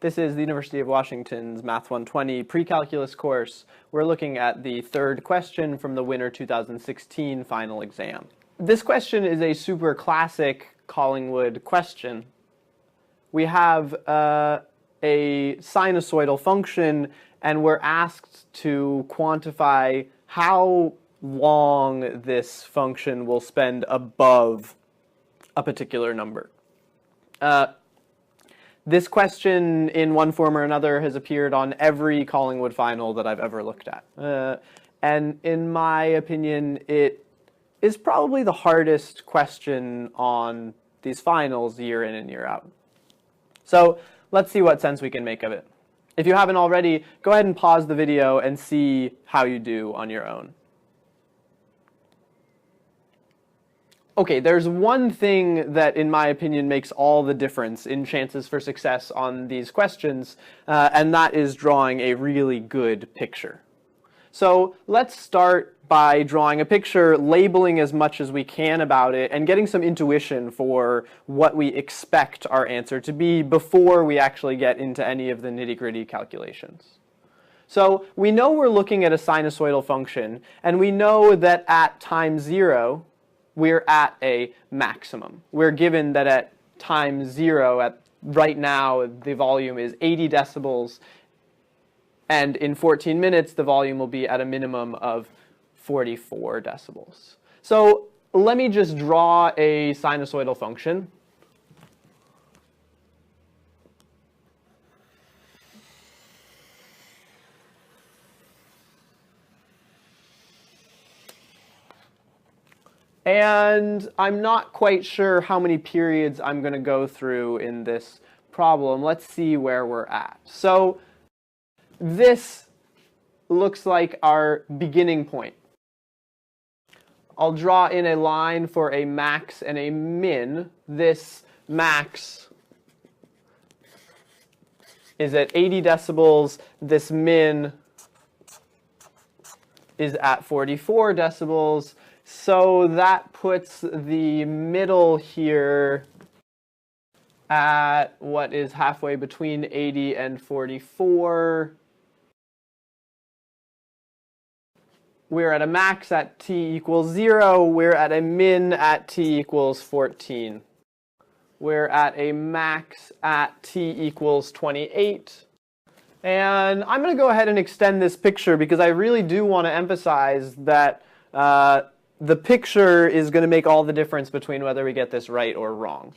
This is the University of Washington's Math 120 pre-calculus course. We're looking at the third question from the winter 2016 final exam. This question is a super classic Collingwood question. We have a sinusoidal function, and we're asked to quantify how long this function will spend above a particular number. This question, in one form or another, has appeared on every Collingwood final that I've ever looked at. And in my opinion, it is probably the hardest question on these finals year in and year out. So let's see what sense we can make of it. If you haven't already, go ahead and pause the video and see how you do on your own. Okay, there's one thing that, in my opinion, makes all the difference in chances for success on these questions, and that is drawing a really good picture. So let's start by drawing a picture, labeling as much as we can about it, and getting some intuition for what we expect our answer to be before we actually get into any of the nitty-gritty calculations. So we know we're looking at a sinusoidal function, and we know that at time 0, we're at a maximum. We're given that at time 0, right now, the volume is 80 decibels, and in 14 minutes, the volume will be at a minimum of 44 decibels. So let me just draw a sinusoidal function. And I'm not quite sure how many periods I'm going to go through in this problem. Let's see where we're at. So this looks like our beginning point. I'll draw in a line for a max and a min. This max is at 80 decibels. This min is at 44 decibels. So that puts the middle here at what is halfway between 80 and 44. We're at a max at t equals 0. We're at a min at t equals 14. We're at a max at t equals 28. And I'm going to go ahead and extend this picture because I really do want to emphasize that the picture is going to make all the difference between whether we get this right or wrong.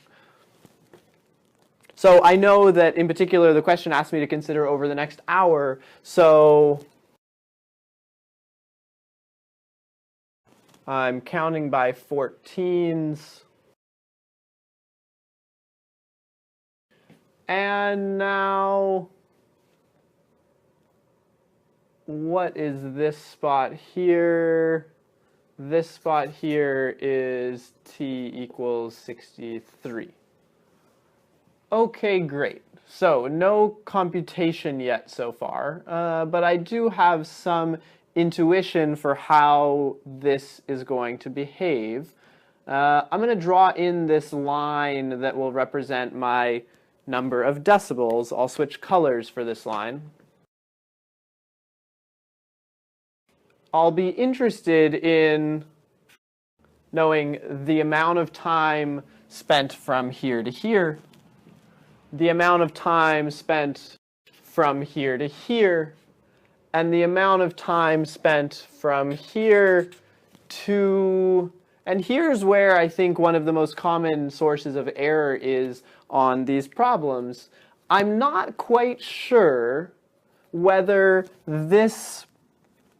So I know that in particular the question asked me to consider over the next hour, so I'm counting by 14s. And now, what is this spot here? This spot here is t equals 63. Okay, great. So no computation yet so far, but I do have some intuition for how this is going to behave. I'm going to draw in this line that will represent my number of decibels. I'll switch colors for this line. I'll be interested in knowing the amount of time spent from here to here, the amount of time spent from here to here, and the amount of time spent from here to, and here's where I think one of the most common sources of error is on these problems. I'm not quite sure whether this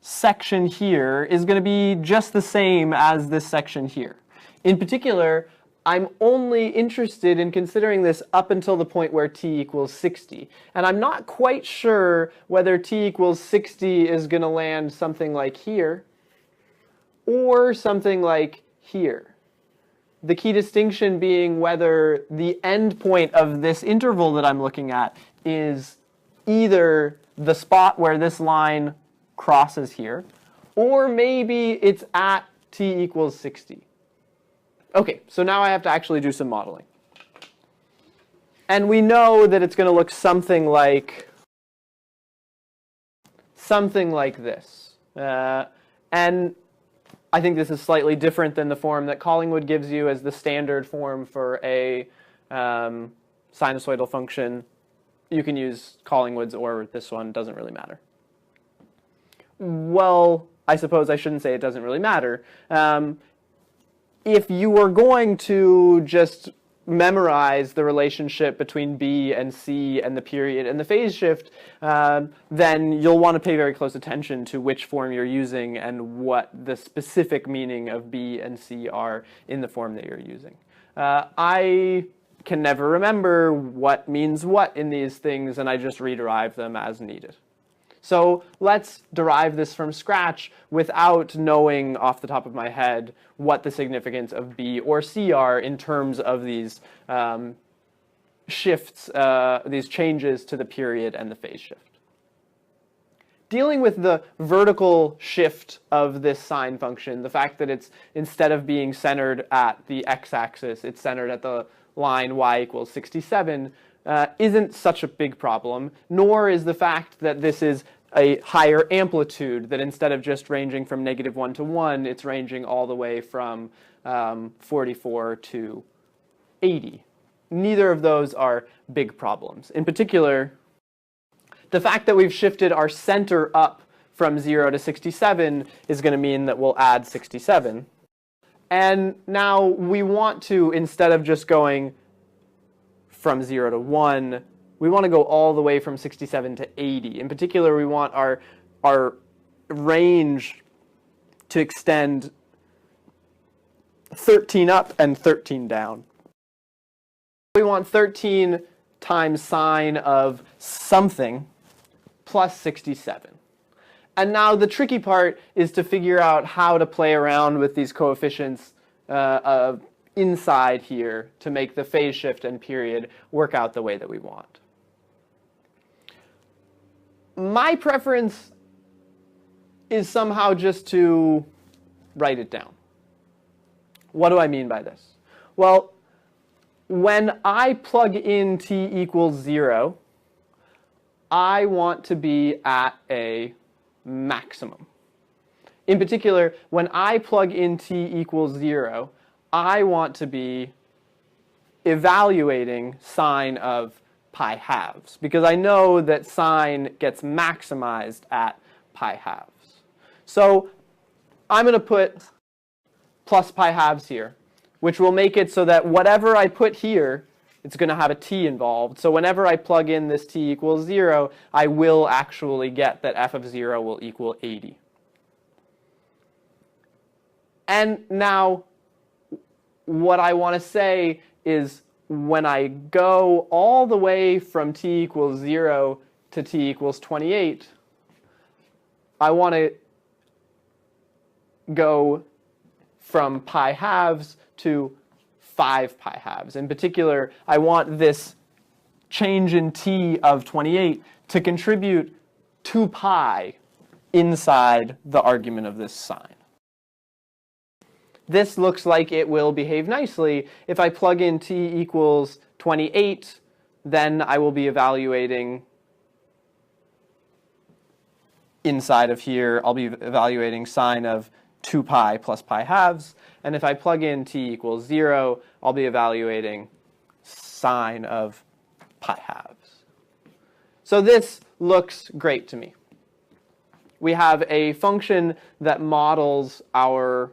section here is going to be just the same as this section here. In particular, I'm only interested in considering this up until the point where t equals 60. And I'm not quite sure whether t equals 60 is going to land something like here or something like here. The key distinction being whether the end point of this interval that I'm looking at is either the spot where this line crosses here, or maybe it's at t equals 60. Okay, so now I have to actually do some modeling. And we know that it's going to look something like this. And I think this is slightly different than the form that Collingwood gives you as the standard form for a sinusoidal function. You can use Collingwood's or this one, doesn't really matter. Well, I suppose I shouldn't say it doesn't really matter. If you were going to just memorize the relationship between B and C and the period and the phase shift, then you'll want to pay very close attention to which form you're using and what the specific meaning of B and C are in the form that you're using. I can never remember what means what in these things, and I just rederive them as needed. So let's derive this from scratch without knowing off the top of my head what the significance of B or C are in terms of these shifts, these changes to the period and the phase shift. Dealing with the vertical shift of this sine function, the fact that it's, instead of being centered at the x-axis, it's centered at the line y equals 67, isn't such a big problem, nor is the fact that this is a higher amplitude, that instead of just ranging from -1 to 1, it's ranging all the way from 44 to 80. Neither of those are big problems. In particular, the fact that we've shifted our center up from 0 to 67 is going to mean that we'll add 67. And now we want to, instead of just going from 0 to 1, we want to go all the way from 67 to 80. In particular, we want our range to extend 13 up and 13 down. We want 13 times sine of something plus 67. And now the tricky part is to figure out how to play around with these coefficients inside here to make the phase shift and period work out the way that we want. My preference is somehow just to write it down. What do I mean by this? Well, when I plug in t equals 0, I want to be at a maximum. In particular, when I plug in t equals 0, I want to be evaluating sine of pi halves, because I know that sine gets maximized at pi halves. So I'm going to put plus pi halves here, which will make it so that whatever I put here, it's going to have a t involved. So whenever I plug in this t equals 0, I will actually get that f of 0 will equal 80. And now what I want to say is, when I go all the way from t equals 0 to t equals 28, I want to go from pi halves to 5 pi halves. In particular, I want this change in t of 28 to contribute 2 pi inside the argument of this sine. This looks like it will behave nicely. If I plug in t equals 28, then I will be evaluating inside of here, I'll be evaluating sine of 2 pi plus pi halves. And if I plug in t equals 0, I'll be evaluating sine of pi halves. So this looks great to me. We have a function that models our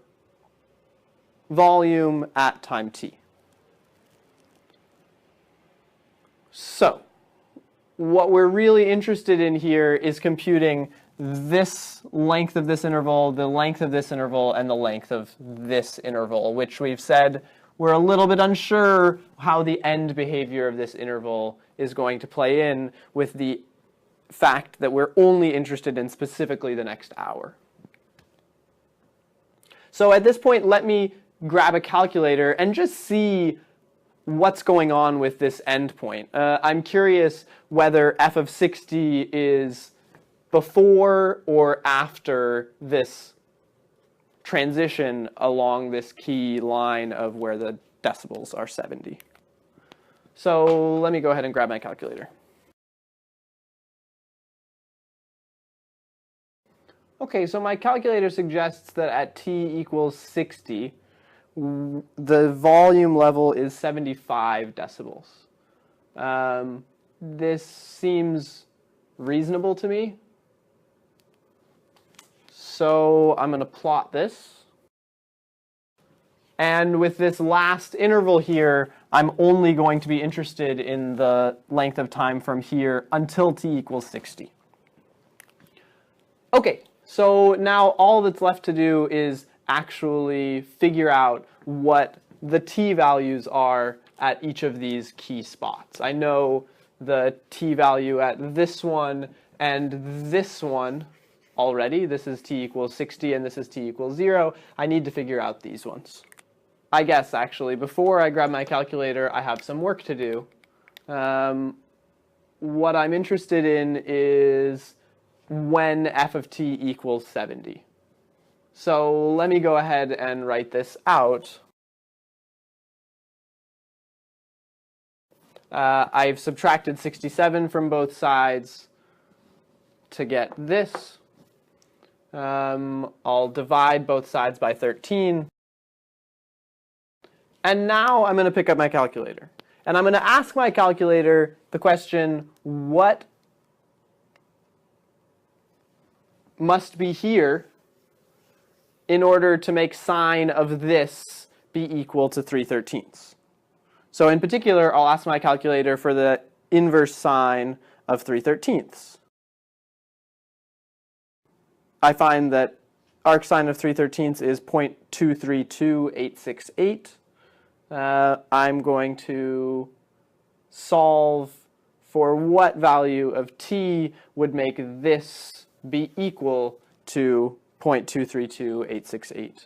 volume at time t. So what we're really interested in here is computing this length of this interval, the length of this interval, and the length of this interval, which we've said we're a little bit unsure how the end behavior of this interval is going to play in with the fact that we're only interested in specifically the next hour. So at this point, let me grab a calculator and just see what's going on with this endpoint. I'm curious whether f of 60 is before or after this transition along this key line of where the decibels are 70. So let me go ahead and grab my calculator. Okay, so my calculator suggests that at t equals 60, the volume level is 75 decibels. This seems reasonable to me. So I'm going to plot this. And with this last interval here, I'm only going to be interested in the length of time from here until t equals 60. Okay, so now all that's left to do is actually figure out what the t values are at each of these key spots. I know the t value at this one and this one already. This is t equals 60 and this is t equals 0. I need to figure out these ones. I guess, actually, before I grab my calculator, I have some work to do. What I'm interested in is when f of t equals 70. So let me go ahead and write this out. I've subtracted 67 from both sides to get this. I'll divide both sides by 13. And now I'm going to pick up my calculator. And I'm going to ask my calculator the question, what must be here in order to make sine of this be equal to 3/13? So in particular, I'll ask my calculator for the inverse sine of 3/13. I find that arcsine of 3/13 is 0.232868. I'm going to solve for what value of t would make this be equal to 0.232868.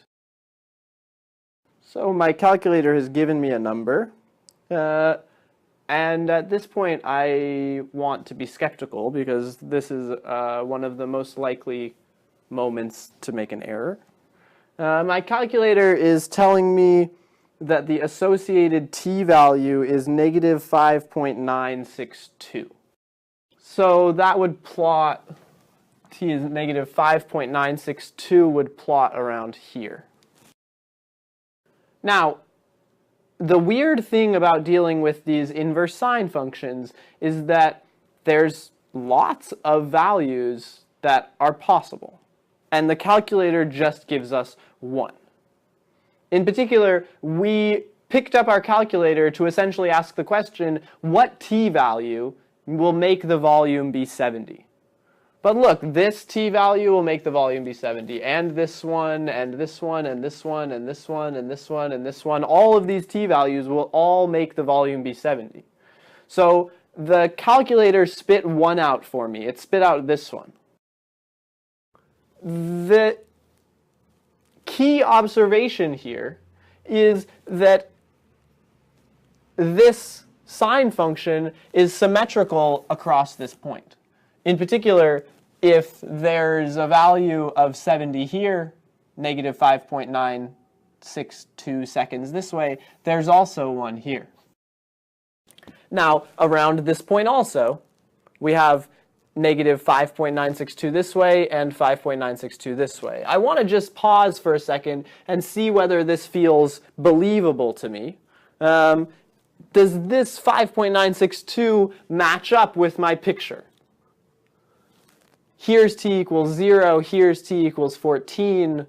So my calculator has given me a number. And at this point, I want to be skeptical because this is one of the most likely moments to make an error. My calculator is telling me that the associated t value is negative 5.962. So that would plot, t is negative 5.962 would plot around here. Now, the weird thing about dealing with these inverse sine functions is that there's lots of values that are possible, and the calculator just gives us one. In particular, we picked up our calculator to essentially ask the question, what t value will make the volume be 70? But look, this t value will make the volume be 70, and this one, and this one, and this one, and this one, and this one, and this one. All of these t values will all make the volume be 70. So the calculator spit one out for me. It spit out this one. The key observation here is that this sine function is symmetrical across this point. In particular, if there's a value of 70 here, negative 5.962 seconds this way, there's also one here. Now, around this point also, we have negative 5.962 this way and 5.962 this way. I want to just pause for a second and see whether this feels believable to me. Does this 5.962 match up with my picture? Here's t equals 0, here's t equals 14.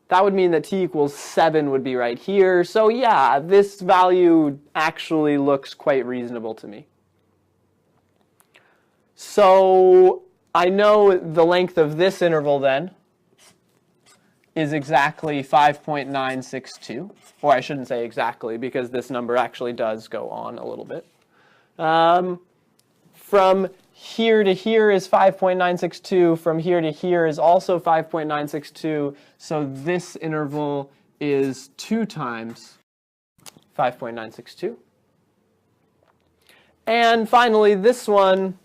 That would mean that t equals 7 would be right here. So yeah, this value actually looks quite reasonable to me. So I know the length of this interval then is exactly 5.962. Or I shouldn't say exactly, because this number actually does go on a little bit. From here to here is 5.962. From here to here is also 5.962. So this interval is 2 times 5.962. And finally, this one,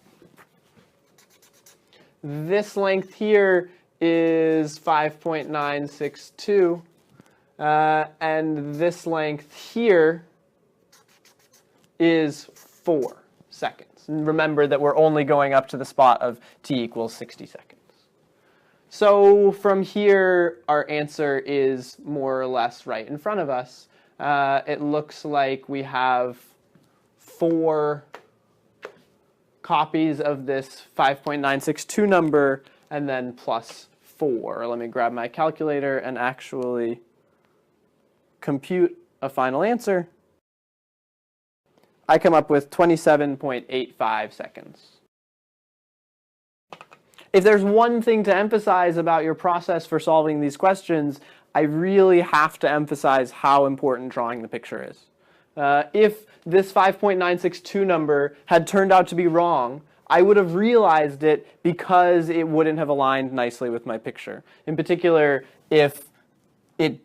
this length here is 5.962. And this length here is 4 seconds. And remember that we're only going up to the spot of t equals 60 seconds. So from here, our answer is more or less right in front of us. It looks like we have 4 copies of this 5.962 number, and then plus 4. Let me grab my calculator and actually compute a final answer. I come up with 27.85 seconds. If there's one thing to emphasize about your process for solving these questions, I really have to emphasize how important drawing the picture is. If this 5.962 number had turned out to be wrong, I would have realized it because it wouldn't have aligned nicely with my picture. In particular, if it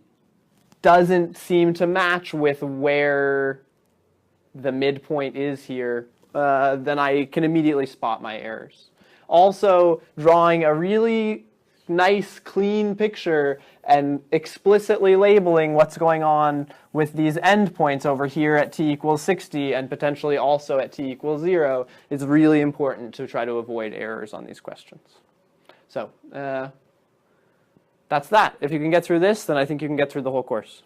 doesn't seem to match with where the midpoint is here, then I can immediately spot my errors. Also, drawing a really nice, clean picture and explicitly labeling what's going on with these endpoints over here at t equals 60 and potentially also at t equals 0 is really important to try to avoid errors on these questions. So that's that. If you can get through this, then I think you can get through the whole course.